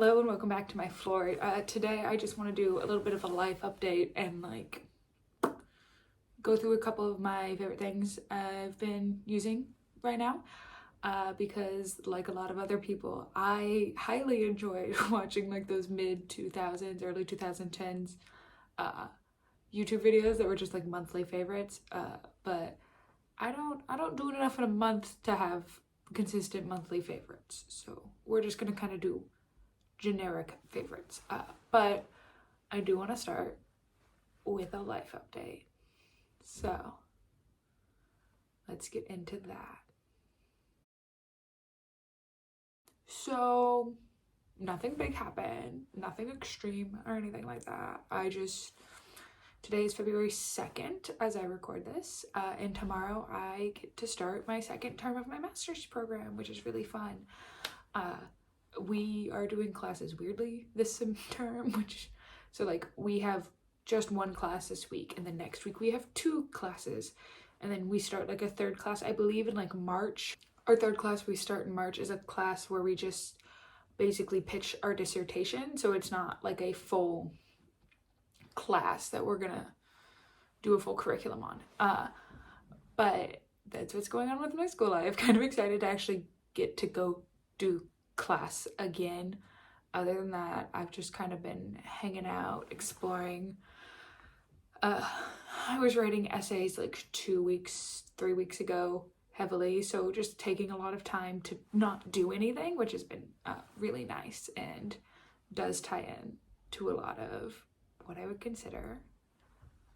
Hello and welcome back to my floor. Today I just want to do a little bit of a life update and go through a couple of my favorite things I've been using right now because like a lot of other people, I highly enjoyed watching like those mid 2000s, early 2010s YouTube videos that were just like monthly favorites, but I don't do it enough in a month to have consistent monthly favorites, so we're just gonna kind of do generic favorites, but I do want to start with a life update, so let's get into that. So nothing big happened, nothing extreme or anything like that. Today is February 2nd as I record this, and tomorrow I get to start my second term of my master's program, which is really fun. We are doing classes weirdly this term, so like we have just one class this week, and then next week we have two classes, and then we start like a third class, I believe, in like March. Our third class we start in March is a class where we just basically pitch our dissertation, so it's not like a full class that we're gonna do a full curriculum on. But that's what's going on with my school life. Kind of excited to actually get to go do class again. Other than that, I've just kind of been hanging out, exploring. I was writing essays like 3 weeks ago heavily, so just taking a lot of time to not do anything, which has been really nice and does tie in to a lot of what I would consider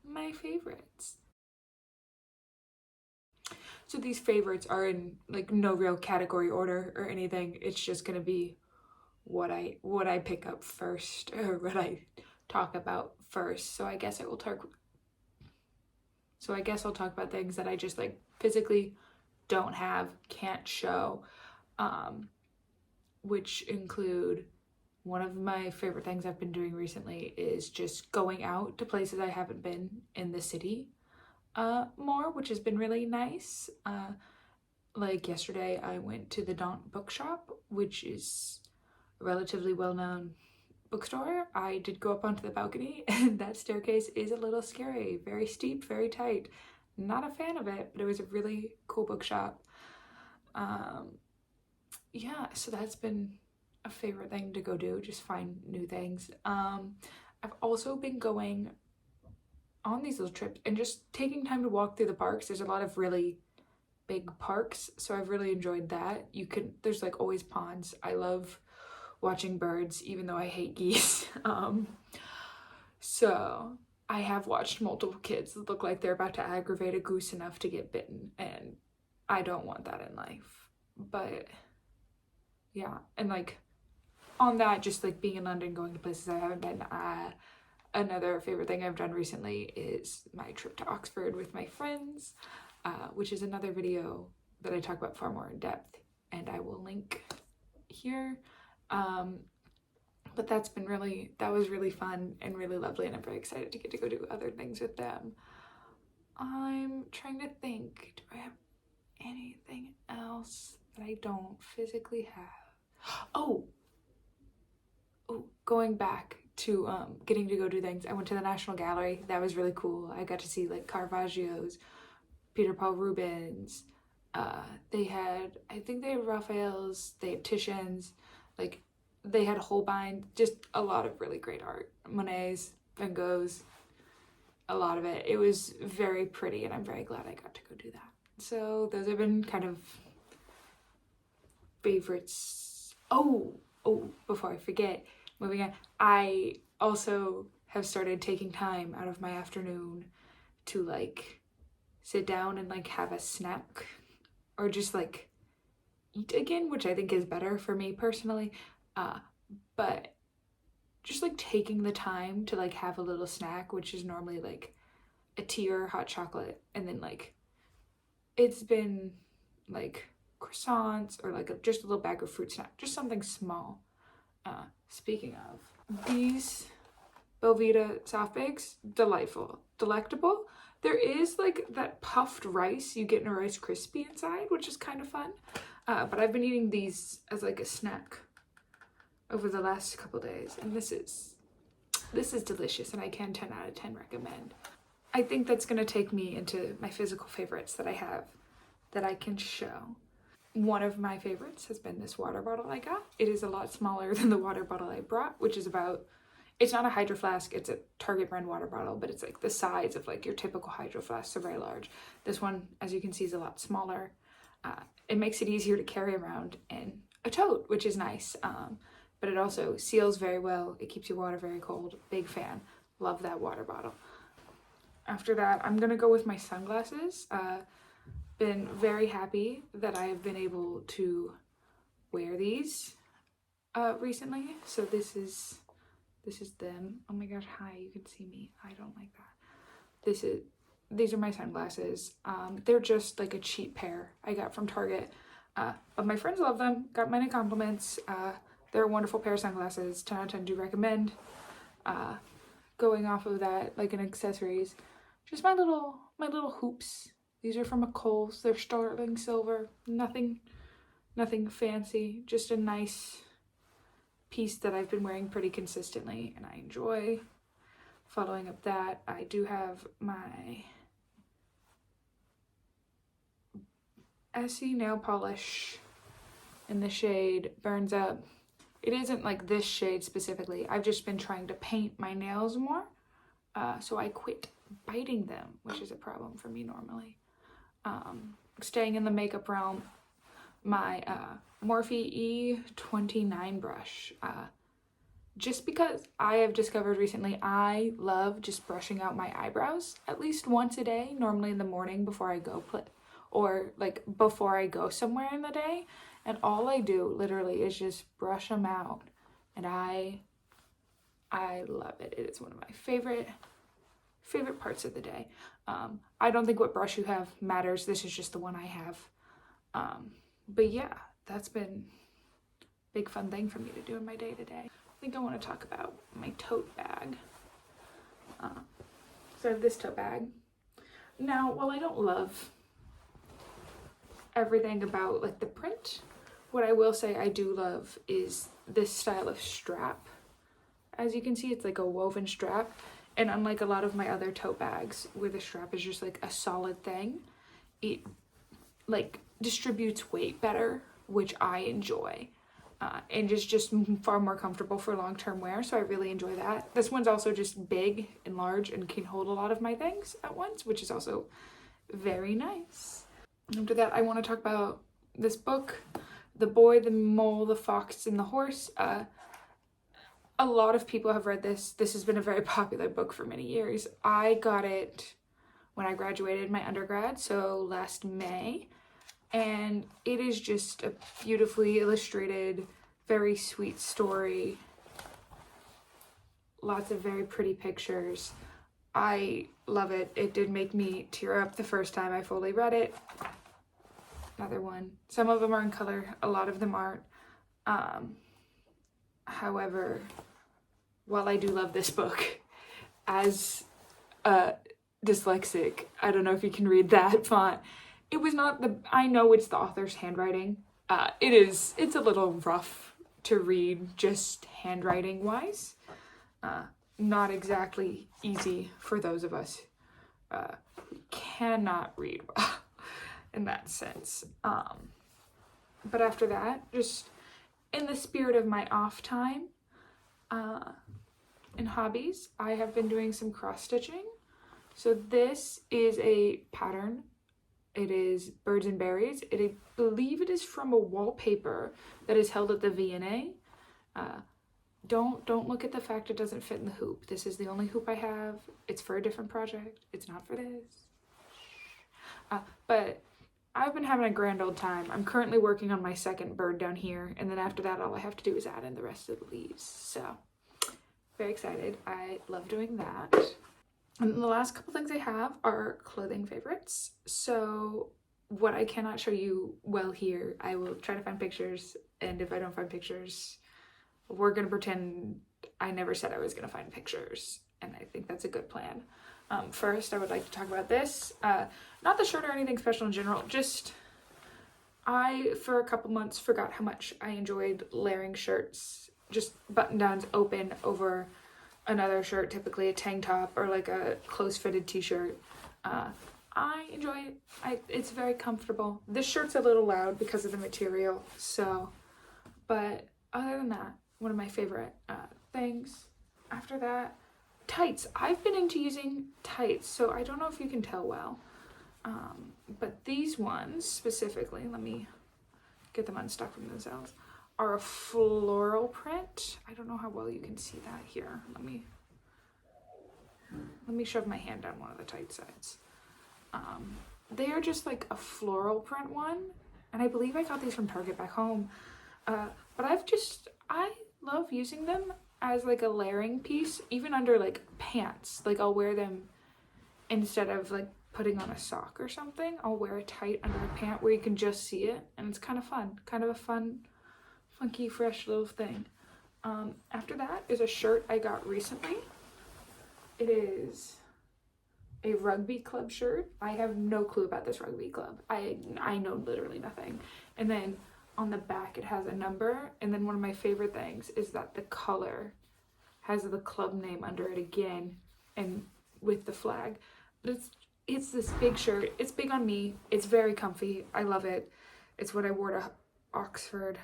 my favorites. So these favorites are in like no real category order or anything. It's just gonna be what I pick up first, or what I talk about first. So I guess I'll talk about things that I just like physically don't have, can't show, which include, one of my favorite things I've been doing recently is just going out to places I haven't been in the city more, which has been really nice. Like yesterday I went to the Daunt bookshop, which is a relatively well-known bookstore. I did go up onto the balcony, and that staircase is a little scary, very steep, very tight. Not a fan of it, but it was a really cool bookshop. Yeah, so that's been a favorite thing to go do, just find new things. I've also been going on these little trips and just taking time to walk through the parks. There's a lot of really big parks, so I've really enjoyed that. There's like always ponds. I love watching birds, even though I hate geese. So I have watched multiple kids that look like they're about to aggravate a goose enough to get bitten, and I don't want that in life. But yeah, and like on that, just like being in London, going to places I haven't been, another favorite thing I've done recently is my trip to Oxford with my friends, which is another video that I talk about far more in depth, and I will link here. But that was really fun and really lovely, and I'm very excited to get to go do other things with them. I'm trying to think, do I have anything else that I don't physically have? Oh, going back to getting to go do things, I went to the National Gallery. That was really cool. I got to see like Caravaggio's, Peter Paul Rubens. They had Raphael's, they had Titian's, like they had Holbein, just a lot of really great art. Monet's, Van Gogh's, a lot of it. It was very pretty, and I'm very glad I got to go do that. So those have been kind of favorites. Oh, before I forget, moving on, I also have started taking time out of my afternoon to like sit down and like have a snack, or just like eat again, which I think is better for me personally. But just like taking the time to like have a little snack, which is normally like a tea or hot chocolate, and then like it's been like croissants or like just a little bag of fruit snack, just something small. Speaking of, these Belvita soft bakes, delectable. There is like that puffed rice you get in a Rice Krispie inside, which is kind of fun. But I've been eating these as like a snack over the last couple days, and this is delicious, and I can 10 out of 10 recommend. I think that's gonna take me into my physical favorites that I have that I can show. One of my favorites has been this water bottle I got. It is a lot smaller than the water bottle I brought, which is about, it's not a Hydro Flask, it's a Target brand water bottle, but it's like the size of like your typical Hydro Flask, so very large. This one, as you can see, is a lot smaller. It makes it easier to carry around in a tote, which is nice. But it also seals very well. It keeps your water very cold. Big fan. Love that water bottle. After that, I'm gonna go with my sunglasses. Been very happy that I have been able to wear these recently. So this is them. Oh my gosh, hi, you can see me. I don't like that. These are my sunglasses. They're just like a cheap pair I got from Target. But my friends love them. Got many compliments. They're a wonderful pair of sunglasses. 10 out of 10 do recommend. Going off of that, like an accessories, just my little hoops. These are from a Kohl's. They're sterling silver. Nothing fancy. Just a nice piece that I've been wearing pretty consistently and I enjoy. Following up that, I do have my Essie nail polish in the shade Burns Up. It isn't like this shade specifically. I've just been trying to paint my nails more. So I quit biting them, which is a problem for me normally. Staying in the makeup realm, my Morphe E29 brush. Just because I have discovered recently I love just brushing out my eyebrows at least once a day, normally in the morning before I go or like before I go somewhere in the day. And all I do literally is just brush them out, and I love it. It is one of my favorite parts of the day. I don't think what brush you have matters. This is just the one I have. But yeah, that's been a big fun thing for me to do in my day to day. I think I want to talk about my tote bag. So I have this tote bag. Now, while I don't love everything about like the print, what I will say I do love is this style of strap. As you can see, it's like a woven strap, and unlike a lot of my other tote bags where the strap is just like a solid thing, it like distributes weight better, which I enjoy, and just far more comfortable for long-term wear, so I really enjoy that. This one's also just big and large and can hold a lot of my things at once, which is also very nice. After that, I want to talk about this book, The Boy, the Mole, the Fox, and the Horse. A lot of people have read this. This has been a very popular book for many years. I got it when I graduated my undergrad, so last May. And it is just a beautifully illustrated, very sweet story. Lots of very pretty pictures. I love it. It did make me tear up the first time I fully read it. Another one. Some of them are in color, a lot of them aren't. However, while I do love this book, as a dyslexic, I don't know if you can read that font. It was not I know it's the author's handwriting. It's a little rough to read just handwriting wise. Not exactly easy for those of us who cannot read well in that sense. But after that, just in the spirit of my off time and hobbies, I have been doing some cross stitching. So this is a pattern. It is Birds and Berries. I believe it is from a wallpaper that is held at the V&A. Don't look at the fact it doesn't fit in the hoop. This is the only hoop I have. It's for a different project. It's not for this. But I've been having a grand old time. I'm currently working on my second bird down here, and then after that, all I have to do is add in the rest of the leaves. So, very excited. I love doing that. And the last couple things I have are clothing favorites. So, what I cannot show you well here, I will try to find pictures, and if I don't find pictures, we're gonna pretend I never said I was gonna find pictures, and I think that's a good plan. First, I would like to talk about this. Not the shirt or anything special in general, just I, for a couple months, forgot how much I enjoyed layering shirts just button downs open over another shirt, typically a tank top or like a close fitted t-shirt. I enjoy it. It's very comfortable. This shirt's a little loud because of the material, so, but other than that, one of my favorite things. After that, tights. I've been into using tights, so I don't know if you can tell well, but these ones specifically, let me get them unstuck from themselves, are a floral print. I don't know how well you can see that here. Let me shove my hand down one of the tight sides. They are just like a floral print one, and I believe I got these from Target back home. But I love using them as like a layering piece, even under like pants. Like I'll wear them instead of like putting on a sock or something. I'll wear a tight under a pant where you can just see it, and it's kind of fun, kind of a fun, funky, fresh little thing. After that is a shirt I got recently. It is a rugby club shirt. I have no clue about this rugby club. I know literally nothing. And then on the back it has a number, and then one of my favorite things is that the color has the club name under it again and with the flag. But it's this big shirt. It's big on me. It's very comfy. I love it. It's what I wore to Oxford.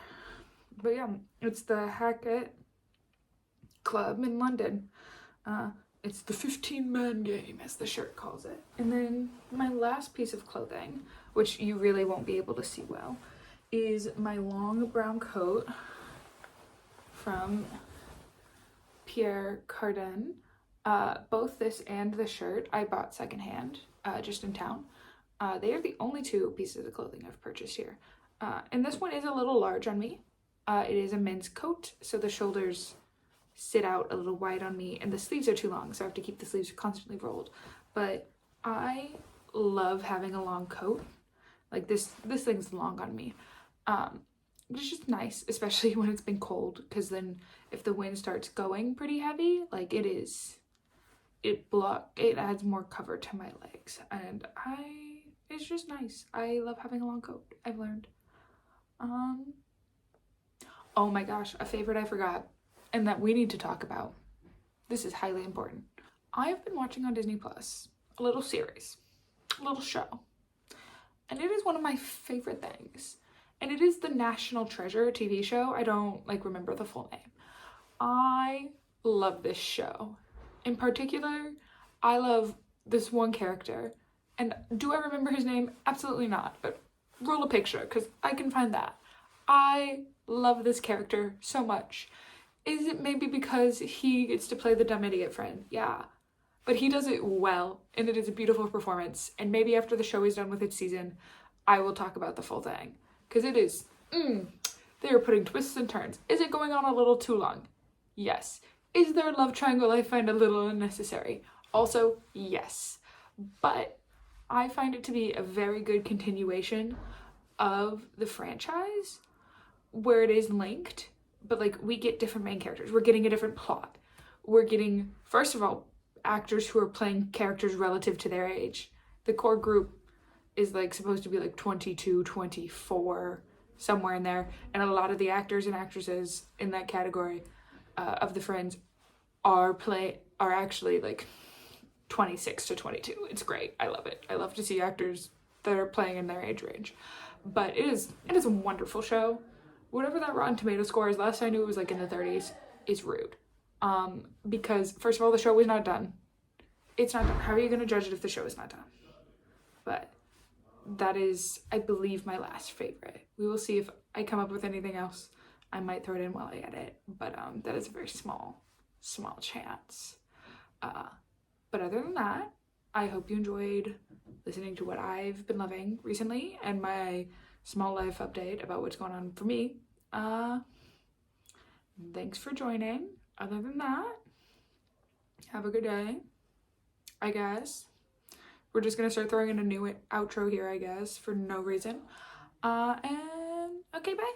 But yeah, it's the Hackett Club in London. It's the 15-man game, as the shirt calls it. And then my last piece of clothing, which you really won't be able to see well, is my long brown coat from Pierre Cardin. Both this and the shirt I bought secondhand, just in town. They are the only two pieces of clothing I've purchased here. And this one is a little large on me. It is a men's coat, so the shoulders sit out a little wide on me, and the sleeves are too long, so I have to keep the sleeves constantly rolled. But I love having a long coat. Like this thing's long on me. It's just nice, especially when it's been cold, because then if the wind starts going pretty heavy, like it adds more cover to my legs, and it's just nice. I love having a long coat, I've learned. Oh my gosh, a favorite I forgot, and that we need to talk about. This is highly important. I have been watching on Disney Plus a little series, a little show, and it is one of my favorite things. And it is the National Treasure TV show. I don't remember the full name. I love this show. In particular, I love this one character. And do I remember his name? Absolutely not. But roll a picture, because I can find that. I love this character so much. Is it maybe because he gets to play the dumb idiot friend? Yeah. But he does it well, and it is a beautiful performance. And maybe after the show is done with its season, I will talk about the full thing. Because it is, they are putting twists and turns. Is it going on a little too long? Yes. Is there a love triangle I find a little unnecessary? Also, yes. But I find it to be a very good continuation of the franchise, where it is linked, but we get different main characters. We're getting a different plot. We're getting, first of all, actors who are playing characters relative to their age. The core group is supposed to be 22, 24, somewhere in there, and a lot of the actors and actresses in that category of the Friends are actually 26 to 22. It's great. I love it. I love to see actors that are playing in their age range. But it is a wonderful show. Whatever that Rotten Tomato score is, last I knew it was in the 30s, is rude. Because first of all, the show was not done. It's not done. How are you going to judge it if the show is not done? But that is, I believe, my last favorite. We will see if I come up with anything else. I might throw it in while I edit, but that is a very small chance. But other than that, I hope you enjoyed listening to what I've been loving recently and my small life update about what's going on for me. Thanks for joining. Other than that, have a good day, I guess. We're just gonna start throwing in a new outro here, I guess, for no reason. And okay, bye.